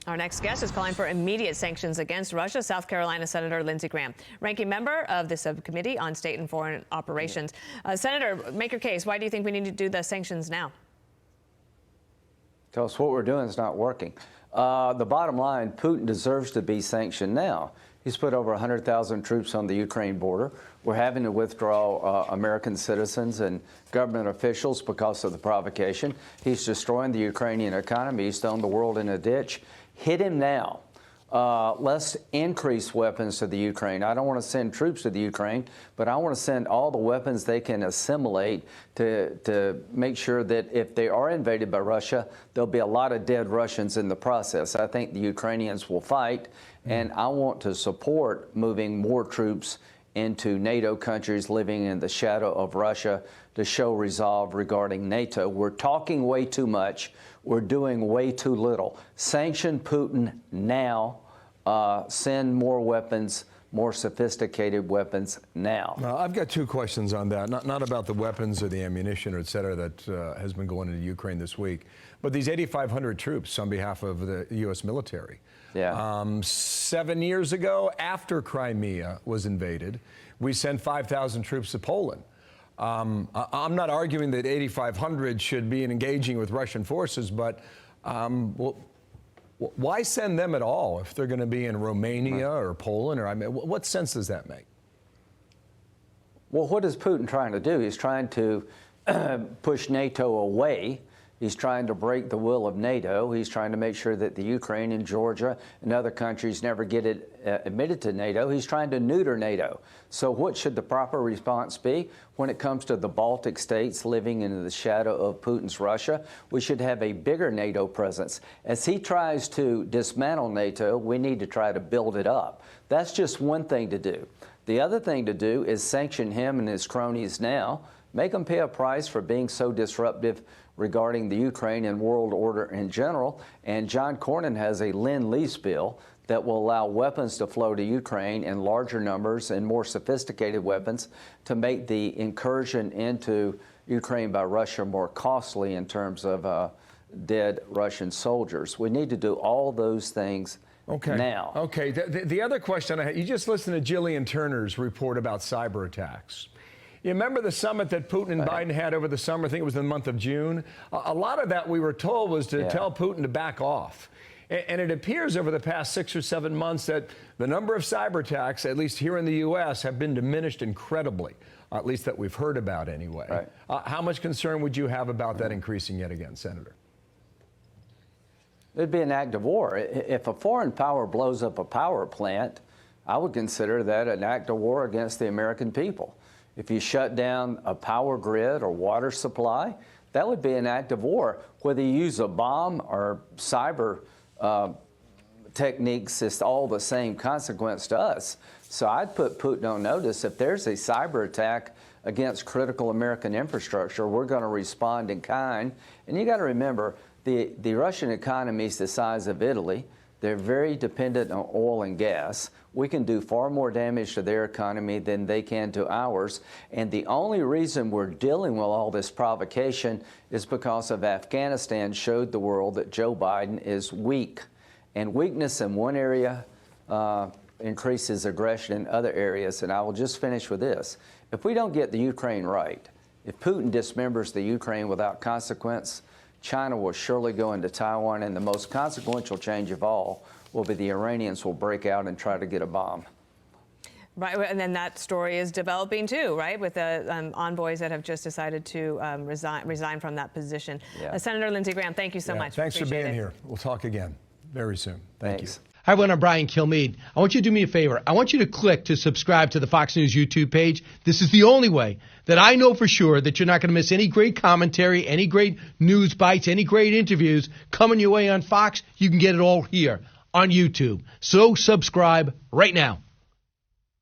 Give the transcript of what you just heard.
Our next guest is calling for immediate sanctions against Russia, South Carolina Senator Lindsey Graham, ranking member of the subcommittee on state and foreign operations. Senator, make your case. Why do you think we need to do the sanctions now? Tell us what we're doing is not working. The bottom line, Putin deserves to be sanctioned now. He's put over 100,000 troops on the Ukraine border. We're having to withdraw American citizens and government officials because of the provocation. He's destroying the Ukrainian economy. He's thrown the world in a ditch. Hit him now. Let's increase weapons to the Ukraine. I don't want to send troops to the Ukraine, but I want to send all the weapons they can assimilate to make sure that if they are invaded by Russia, there'll be a lot of dead Russians in the process. I think the Ukrainians will fight, and I want to support moving more troops into NATO countries living in the shadow of Russia to show resolve regarding NATO. We're talking way too much. We're doing way too little. Sanction Putin now. Send more weapons, more sophisticated weapons now. I've got two questions on that, not about the weapons or the ammunition or et cetera that has been going into Ukraine this week, but these 8,500 troops on behalf of the U.S. military. Yeah. 7 years ago, after Crimea was invaded, we sent 5,000 troops to Poland. I'm not arguing that 8,500 should be engaging with Russian forces, but well, why send them at all if they're going to be in Romania or Poland? Or I mean, what sense does that make? Well, what is Putin trying to do? He's trying to push NATO away. He's trying to break the will of NATO. He's trying to make sure that the Ukraine and Georgia and other countries never get admitted to NATO. He's trying to neuter NATO. So what should the proper response be when it comes to the Baltic states living in the shadow of Putin's Russia? We should have a bigger NATO presence. As he tries to dismantle NATO, we need to try to build it up. That's just one thing to do. The other thing to do is sanction him and his cronies now, make them pay a price for being so disruptive regarding the Ukraine and world order in general. And John Cornyn has a Lend-Lease bill that will allow weapons to flow to Ukraine in larger numbers and more sophisticated weapons to make the incursion into Ukraine by Russia more costly in terms of dead Russian soldiers. We need to do all those things now. Okay. The other question I had, you just listened to Jillian Turner's report about cyber attacks. You remember the summit that Putin and Biden had over the summer? I think it was in the month of June. A lot of that we were told was to tell Putin to back off. And it appears over the past 6 or 7 months that the number of cyber attacks, at least here in the U.S., have been diminished incredibly, at least that we've heard about anyway. Right. How much concern would you have about that increasing yet again, Senator? It'd be an act of war. If a foreign power blows up a power plant, I would consider that an act of war against the American people. If you shut down a power grid or water supply, that would be an act of war. Whether you use a bomb or cyber techniques, it's all the same consequence to us. So I'd put Putin on notice. If there's a cyber attack against critical American infrastructure, we're going to respond in kind. And you got to remember, the Russian economy is the size of Italy. They're very dependent on oil and gas. We can do far more damage to their economy than they can to ours. And the only reason we're dealing with all this provocation is because of Afghanistan showed the world that Joe Biden is weak. And weakness in one area increases aggression in other areas. And I will just finish with this. If we don't get the Ukraine right, if Putin dismembers the Ukraine without consequence, China will surely go into Taiwan, and the most consequential change of all will be the Iranians will break out and try to get a bomb. Right, and then that story is developing too, right, with the envoys that have just decided to resign from that position. Yeah. Senator Lindsey Graham, thank you so much. Thanks for being here. We'll talk again very soon. Thank you. Hi, everyone. I'm Brian Kilmeade. I want you to do me a favor. I want you to click to subscribe to the Fox News YouTube page. This is the only way that I know for sure that you're not going to miss any great commentary, any great news bites, any great interviews coming your way on Fox. You can get it all here on YouTube. So subscribe right now.